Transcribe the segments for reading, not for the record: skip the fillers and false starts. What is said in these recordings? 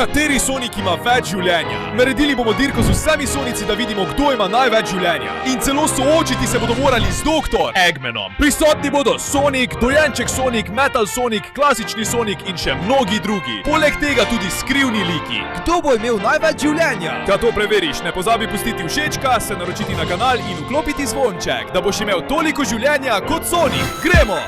Kateri Sonic ima več življenja? Naredili bomo dirko z vsemi Sonici, da vidimo, kdo ima največ življenja. In celo soočiti se bodo morali z Dr. Eggmanom. Prisotni bodo Sonic, dojenček Sonic, Metal Sonic, klasični Sonic in še mnogi drugi. Poleg tega tudi skrivni liki. Kdo bo imel največ življenja? Da to preveriš, ne pozabi pustiti všečka, se naročiti na kanal in vklopiti zvonček, da boš imel toliko življenja kot Sonic. Gremo!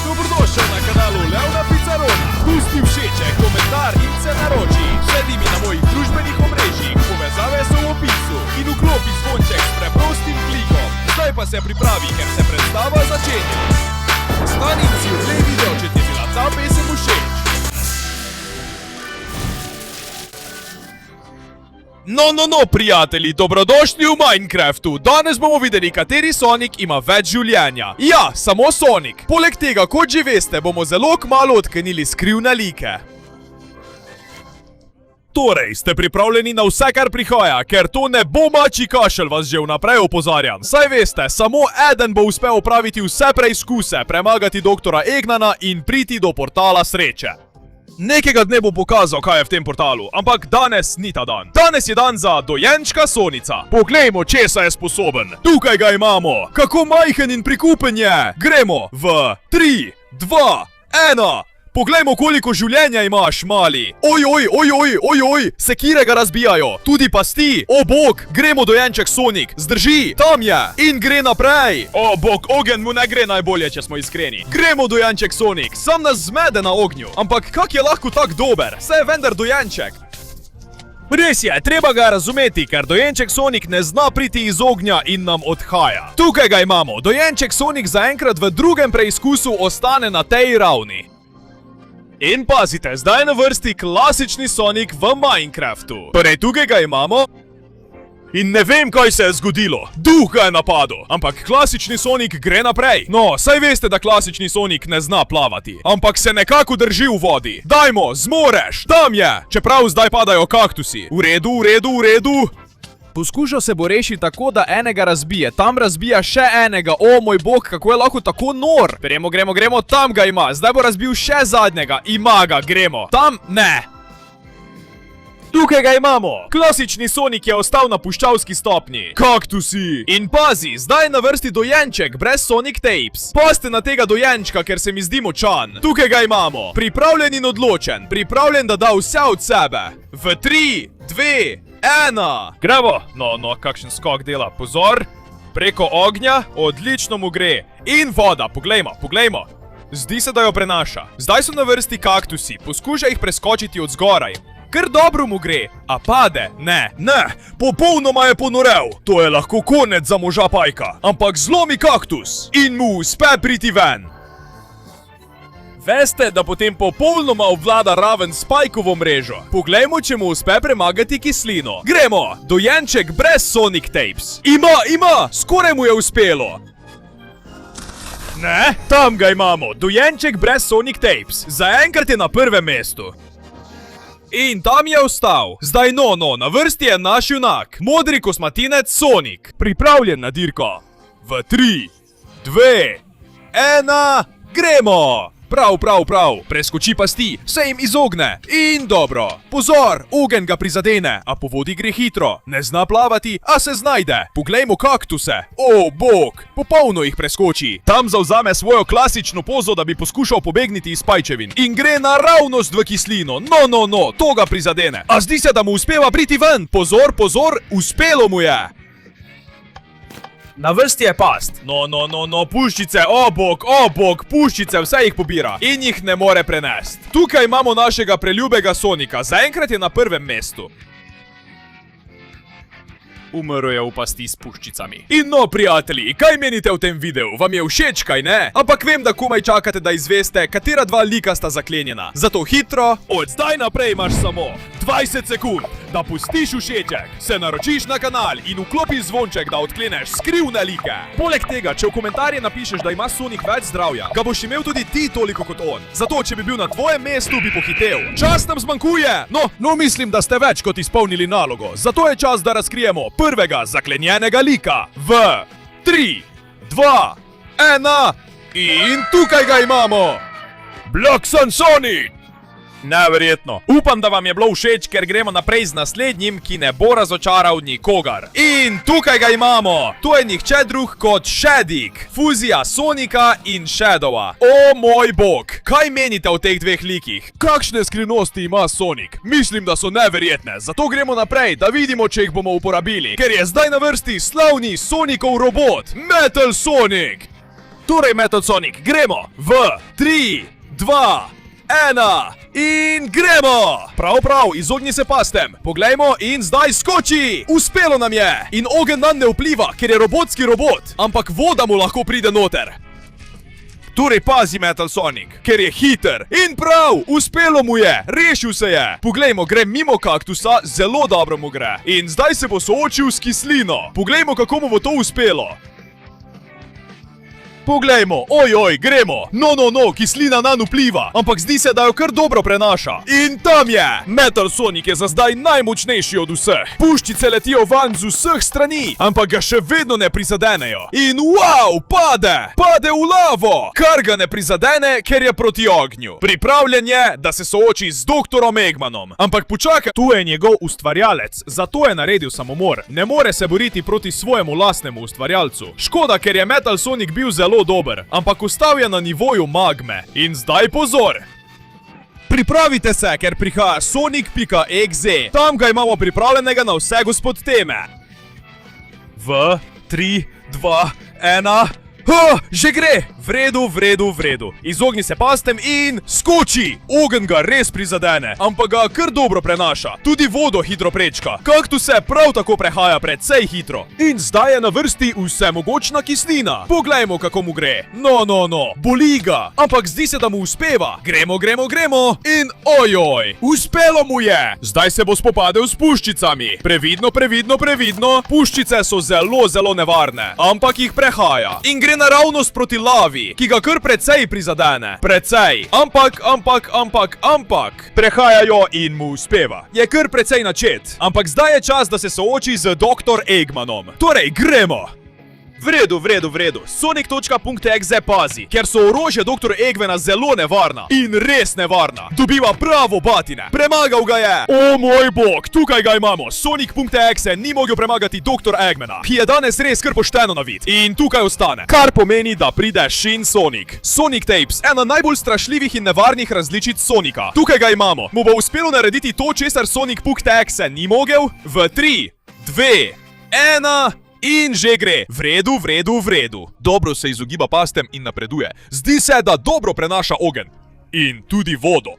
Dobrodošel na kanalu Levna Pizzarona. Pusti všeček, komentar in se naroči. Sledi mi na mojih družbenih omrežjih, povezave so v opisu. In vklopi zvonček s preprostim klikom. Zdaj pa se pripravi, ker se predstava začenja. Stani in si oglej video, če ti je bila ta pesem všeč. No, prijatelji, dobrodošli v Minecraftu. Danes bomo videli, kateri Sonic ima več življenja. Ja, samo Sonic. Poleg tega, kot že veste, bomo zelo kmalu odklenili skrivne like. Torej, ste pripravljeni na vse, kar prihaja, ker to ne bo mačji kašelj, vas že vnaprej opozarjam. Saj veste, samo eden bo uspel opraviti vse preizkuse, premagati doktora Eggmana in priti do portala sreče. Nekega dne bo pokazal, kaj je v tem portalu, ampak danes ni ta dan. Danes je dan za dojenčka Sonica. Poglejmo, česa je sposoben. Tukaj ga imamo. Kako majhen in prikupen je. Gremo v 3, 2, 1. Poglejmo, koliko življenja imaš, mali. Oj, sekire ga razbijajo. Tudi pasti. O bog, gremo dojenček Sonic. Zdrži, tam je. In gre naprej. O bog, ogenj mu ne gre najbolje, če smo iskreni. Gremo dojenček Sonic. Sam nas zmede na ognju. Ampak kak je lahko tak dober? Saj je vendar dojenček. Res je, treba ga razumeti, ker dojenček Sonic ne zna priti iz ognja in nam odhaja. Tukaj ga imamo. Dojenček Sonic zaenkrat v drugem preizkusu ostane na tej ravni. In pazite, zdaj je na vrsti klasični Sonic v Minecraftu. Torej, tukaj ga imamo. In ne vem, kaj se je zgodilo. Duh ga je napadel. Ampak klasični Sonic gre naprej. No, saj veste, da klasični Sonic ne zna plavati. Ampak se nekako drži v vodi. Dajmo, zmoreš. Tam je. Čeprav zdaj padajo kaktusi. V redu. Poskušal se bo rešiti tako, da enega razbije. Tam razbija še enega. O moj bog, kako je lahko tako nor. Gremo. Tam ga ima. Zdaj bo razbil še zadnjega. Ima ga, gremo. Tam ne. Tukaj ga imamo. Klasični Sonic je ostal na puščavski stopnji. Kaktusi. In pazi, zdaj je na vrsti dojenček brez Sonic Tapes. Pazite na tega dojenčka, ker se mi zdi močan. Tukaj ga imamo. Pripravljen in odločen. Pripravljen, da da vse od sebe. V 3, 2, 1. Gremo. No, kakšen skok dela. Pozor. Preko ognja. Odlično mu gre. In voda. Poglejmo. Zdi se, da jo prenaša. Zdaj so na vrsti kaktusi. Poskuša jih preskočiti od zgoraj. Kar dobro mu gre. A pade? Ne. Popolnoma je ponorel. To je lahko konec za moža Pajka. Ampak zlomi kaktus. In mu uspe priti ven. Veste, da potem popolnoma obvlada raven Spajkovo mrežo. Poglejmo, če mu uspe premagati kislino. Gremo! Dojenček brez Sonic Tapes. Ima! Skoraj mu je uspelo. Ne, tam ga imamo. Dojenček brez Sonic Tapes. Zaenkrat je na prvem mestu. In tam je ostal. Zdaj na vrsti je naš junak. Modri kosmatinec Sonic. Pripravljen na dirko. V 3, 2, 1, gremo! Prav. Preskoči pasti, se jim izogne. In dobro. Pozor, ogenj ga prizadene, a po vodi gre hitro. Ne zna plavati, a se znajde. Poglejmo kaktuse. O bog, popolno jih preskoči. Tam zavzame svojo klasično pozo, da bi poskušal pobegniti iz pajčevin. In gre naravnost v kislino. No, to ga prizadene. A zdi se, da mu uspeva priti ven. Pozor, uspelo mu je. Na vrsti je past. No, puščice, o bog, puščice, vse jih pobira. In jih ne more prenesti. Tukaj imamo našega preljubega Sonika. Zaenkrat je na prvem mestu. Umrl je v pasti s puščicami. In no, prijatelji, kaj menite v tem videu? Vam je všeč, kaj ne? Ampak vem, da komaj čakate, da izveste, katera dva lika sta zaklenjena. Zato hitro, od zdaj naprej imaš samo 20 sekund, da pustiš všeček, se naročiš na kanal in vklopiš zvonček, da odkleneš skrivne like. Poleg tega, če v komentarje napišeš, da ima Sonic več zdravja, ga boš imel tudi ti toliko kot on. Zato, če bi bil na tvojem mestu, bi pohitel. Čas nam zmanjkuje. No, mislim, da ste več kot izpolnili nalogo. Zato je čas, da razkrijemo prvega zaklenjenega lika. V 3, 2, 1 in tukaj ga imamo. Blacksun Sonic. Neverjetno. Upam, da vam je bilo všeč, ker gremo naprej z naslednjim, ki ne bo razočaral nikogar. In tukaj ga imamo. To je nihče drug kot Shadik. Fuzija Sonika in Shadowa. O moj bog. Kaj menite o teh dveh likih? Kakšne skrivnosti ima Sonic? Mislim, da so neverjetne. Zato gremo naprej, da vidimo, če jih bomo uporabili. Ker je zdaj na vrsti slavni Sonicov robot. Metal Sonic. Torej, Metal Sonic, gremo v 3, 2, 1 in gremo! Prav, izogni se pastem. Poglejmo in zdaj skoči! Uspelo nam je! In ogenj nam ne vpliva, ker je robotski robot. Ampak voda mu lahko pride noter. Torej pazi, Metal Sonic, ker je hiter. In prav, uspelo mu je, rešil se je. Poglejmo, gre mimo kaktusa, zelo dobro mu gre. In zdaj se bo soočil s kislino. Poglejmo, kako mu bo to uspelo. Poglejmo, ojoj, gremo. No, kislina nanj vpliva. Ampak zdi se, da jo kar dobro prenaša. In tam je! Metal Sonic je za zdaj najmočnejši od vseh. Puščice letijo van z vseh strani, ampak ga še vedno ne prizadenejo. In wow, pade v lavo! Kar ga ne prizadene, ker je proti ognju. Pripravljen je, da se sooči z doktorom Eggmanom. Ampak počakaj, tu je njegov ustvarjalec, zato je naredil samomor. Ne more se boriti proti svojemu lastnemu ustvarjalcu. Škoda, ker je Metal Sonic bil zelo dober, ampak ostal je na nivoju magme. In zdaj pozor! Pripravite se, ker prihaja Sonic.exe. Tam ga imamo pripravljenega na vse gospod teme. V 3, 2, 1... že gre! V redu. Izogni se pastem in skoči! Ogenj ga res prizadene, ampak ga kar dobro prenaša. Tudi vodo hitro prečka. Kaktuse prav tako prehaja precej hitro. In zdaj je na vrsti vsemogočna kislina. Poglejmo, kako mu gre. No. Boli ga. Ampak zdi se, da mu uspeva. Gremo. In ojoj! Uspelo mu je! Zdaj se bo spopadel s puščicami. Previdno. Puščice so zelo nevarne. Ampak jih prehaja. In gre naravnost proti lavi, ki ga kar precej prizadene. Precej. Ampak. Prehajajo in mu uspeva. Je kar precej načet. Ampak zdaj je čas, da se sooči z dr. Eggmanom. Torej, gremo! V redu. Sonic.exe pazi, ker so orožje dr. Eggmana zelo nevarna. In res nevarna. Dobiva pravo batine. Premagal ga je. O moj bog, tukaj ga imamo. Sonic.exe ni mogel premagati dr. Eggmana, ki je danes res kar pošteno na vid. In tukaj ostane. Kar pomeni, da pride Shin Sonic. Sonic Tapes, ena najbolj strašljivih in nevarnih različic Sonika. Tukaj ga imamo. Mu bo uspelo narediti to, česar Sonic.exe ni mogel? V 3, 2, 1... In že gre. V redu. Dobro se izogiba pastem in napreduje. Zdi se, da dobro prenaša ogenj. In tudi vodo.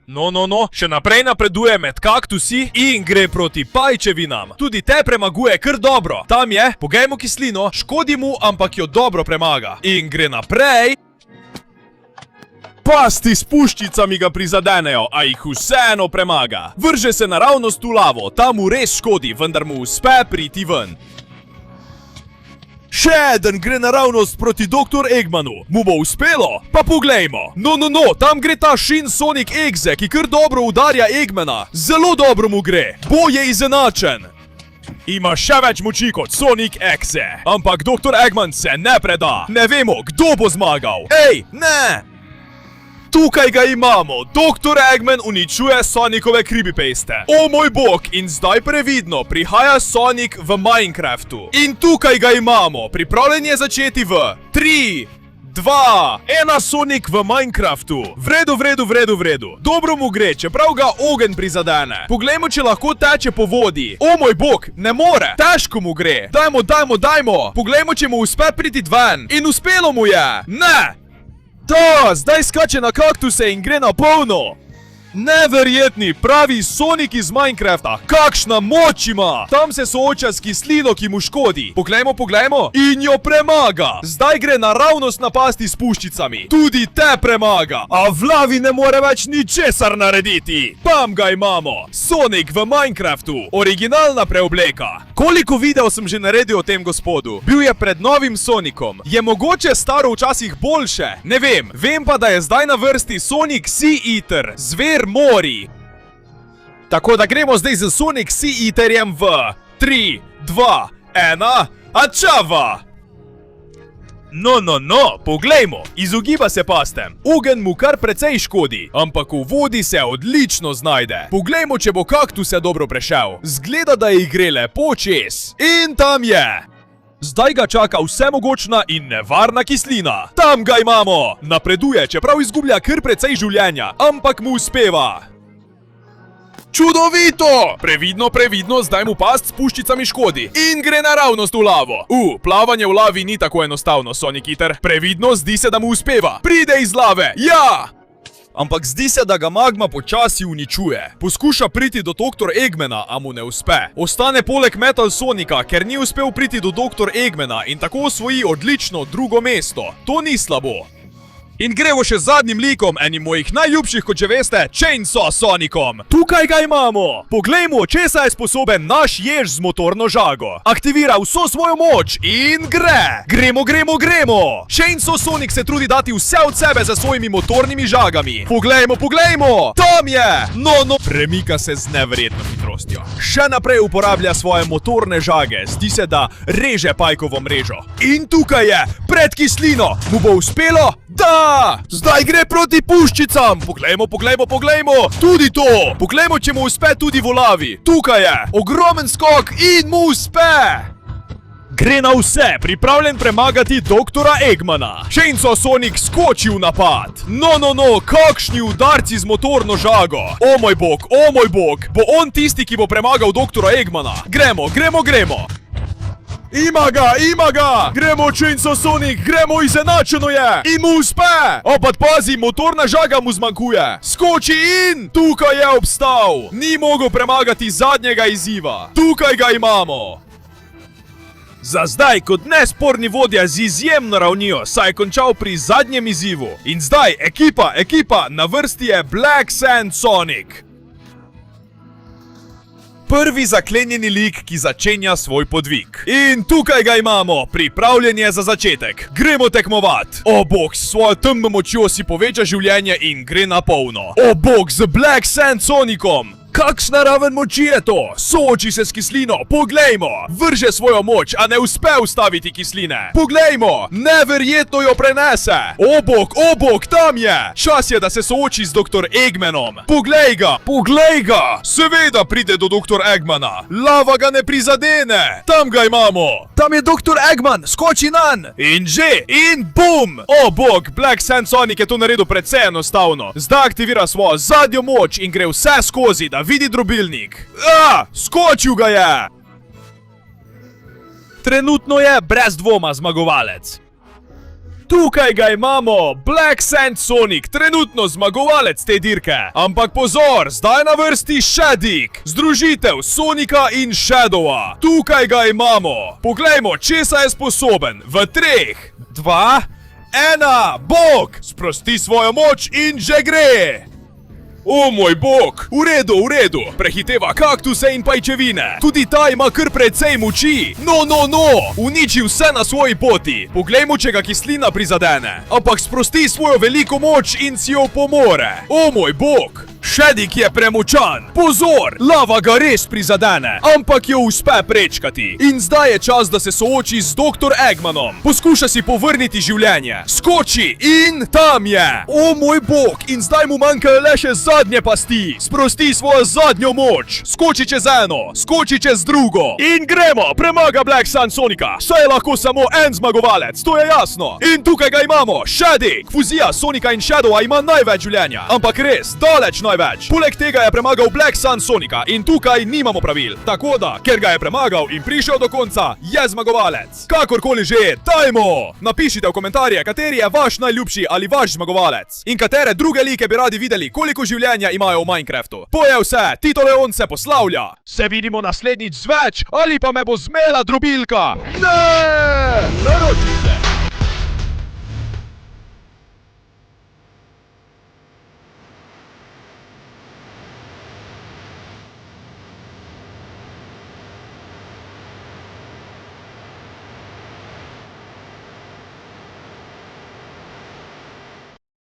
No, še naprej napreduje med kaktusi in gre proti pajčevinam. Tudi te premaguje kar dobro. Tam je, pogejmo kislino, škodi mu, ampak jo dobro premaga. In gre naprej. Pasti s puščicami ga prizadenejo, a jih vseeno premaga. Vrže se naravnost v lavo, tam mu res škodi, vendar mu uspe priti ven. Še eden gre naravnost proti dr. Eggmanu. Mu bo uspelo? Pa poglejmo. No, tam gre ta Shin Sonic Exe, ki kar dobro udarja Eggmana. Zelo dobro mu gre. Boj je izenačen. Ima še več moči kot Sonic Exe. Ampak dr. Eggman se ne preda. Ne vemo, kdo bo zmagal. Ej, ne! Tukaj ga imamo. Dr. Eggman uničuje Sonicove creepypaste. O moj bog, in zdaj previdno, prihaja Sonic v Minecraftu. In tukaj ga imamo. Pripravljen je začeti v 3, 2, 1 Sonic v Minecraftu. V redu. Dobro mu gre, čeprav ga ogenj prizadene. Poglejmo, če lahko teče po vodi. O moj bog, ne more. Težko mu gre. Dajmo. Poglejmo, če mu uspe priti ven. In uspelo mu je. Ne! Zdaj skače na kaktuse in gre na polno. Neverjetni, pravi Sonic iz Minecrafta. Kakšna moč ima! Tam se sooča s kislino, ki mu škodi. Poglejmo. In jo premaga. Zdaj gre naravnost napasti s puščicami. Tudi te premaga. A v lavi ne more več ničesar narediti. Tam ga imamo. Sonic v Minecraftu. Originalna preobleka. Koliko videov sem že naredil o tem gospodu? Bil je pred novim Sonicom. Je mogoče staro včasih boljše? Ne vem. Vem pa, da je zdaj na vrsti Sonic Sea Eater. Zver mori. Tako da gremo zdaj z Sonic Sea Eaterjem v 3, 2, 1, ačava! No, poglejmo, izogiba se pastem. Ogenj mu kar precej škodi, ampak v vodi se odlično znajde. Poglejmo, če bo kaktuse dobro prešel. Zgleda, da jih gre lepo čez. In tam je. Zdaj ga čaka vsemogočna in nevarna kislina. Tam ga imamo. Napreduje, čeprav izgublja kar precej življenja, ampak mu uspeva. Čudovito! Previdno, zdaj mu past s puščicami škodi. In gre naravnost v lavo. Plavanje v lavi ni tako enostavno, Sonic Eater. Previdno, zdi se, da mu uspeva. Pride iz lave, ja! Ampak zdi se, da ga magma počasi uničuje. Poskuša priti do Dr. Eggmana, a mu ne uspe. Ostane poleg Metal Sonika, ker ni uspel priti do Dr. Eggmana in tako osvoji odlično drugo mesto. To ni slabo. In gremo še z zadnjim likom, enim mojih najljubših, kot že veste, Chainsaw Sonicom. Tukaj ga imamo. Poglejmo, česa je sposoben naš jež z motorno žago. Aktivira vso svojo moč in gre. Gremo. Chainsaw Sonic se trudi dati vse od sebe za svojimi motornimi žagami. Poglejmo. Tam je. No. Premika se z neverjetno hitrostjo. Še naprej uporablja svoje motorne žage. Zdi se, da reže pajkovo mrežo. In tukaj je, pred kislino. Mu bo uspelo? Da! Zdaj gre proti puščicam! Poglejmo! Tudi to! Poglejmo, če mu uspe tudi v lavi. Tukaj je! Ogromen skok in mu uspe! Gre na vse, pripravljen premagati Dr. Eggmana. Chainsaw Sonic skoči v napad. No, kakšni udarci z motorno žago. O moj bog, bo on tisti, ki bo premagal Dr. Eggmana. Gremo! Ima ga! Gremo, Chainsaw Sonic, gremo, izenačeno je! In mu uspe! Opad pazi, motorna žaga mu zmanjkuje. Skoči in tukaj je obstal. Ni mogel premagati zadnjega izziva. Tukaj ga imamo. Za zdaj kot nesporni vodja z izjemno ravnijo, saj je končal pri zadnjem izzivu. In zdaj, ekipa, na vrsti je Black Sand Sonic. Prvi zaklenjeni lik, ki začenja svoj podvig. In tukaj ga imamo, pripravljen je za začetek. Gremo tekmovat. O bog, s svojo temno močjo si poveča življenje in gre na polno. O bog, z Black Sand Sonicom. Kakšna raven moči je to? Sooči se s kislino, poglejmo! Vrže svojo moč, a ne uspe ustaviti kisline. Poglejmo! Neverjetno jo prenese! O bog, tam je! Čas je, da se sooči z Dr. Eggmanom. Poglej ga! Seveda pride do Dr. Eggmana. Lava ga ne prizadene. Tam ga imamo. Tam je Dr. Eggman, skoči nanj! In bum! O bog, Black Sand Sonic je to naredil precej enostavno. Zdaj aktivira svojo zadnjo moč in gre vse skozi, da vidi drobilnik. Skočil ga je! Trenutno je brez dvoma zmagovalec. Tukaj ga imamo, Black Sand Sonic, trenutno zmagovalec te dirke. Ampak pozor, zdaj na vrsti Shaddik. Združitev Sonika in Shadowa. Tukaj ga imamo. Poglejmo, česa je sposoben. V 3, 2, 1, bog! Sprosti svojo moč in že gre! O moj bog, v redu, prehiteva kaktuse in pajčevine. Tudi ta ima kar precej moči. No, uniči vse na svoji poti. Poglejmo, če ga kislina prizadene. Ampak sprosti svojo veliko moč in si jo pomore. O moj bog, Shaddik je premočan. Pozor, lava ga res prizadene, ampak jo uspe prečkati. In zdaj je čas, da se sooči z Dr. Eggmanom. Poskuša si povrniti življenje. Skoči in tam je. O moj bog, in zdaj mu manjkajo le še zadnje pasti. Sprosti svojo zadnjo moč. Skoči čez eno, skoči čez drugo. In gremo, premaga Black Sand Sonica. Saj je lahko samo en zmagovalec, to je jasno. In tukaj ga imamo, Shaddik. Fuzija Sonika in Shadowa ima največ življenja. Ampak res, daleč največ. Poleg tega je premagal Black Sand Sonica in tukaj nimamo pravil. Tako da, ker ga je premagal in prišel do konca, je zmagovalec. Kakorkoli že, dajmo! Napišite v komentarje, kateri je vaš najljubši ali vaš zmagovalec. In katere druge like bi radi videli, koliko življenja imajo v Minecraftu. To je vse, Tito Leon se poslavlja. Se vidimo naslednjič z več, ali pa me bo zmela drobilka. Ne! Naročite!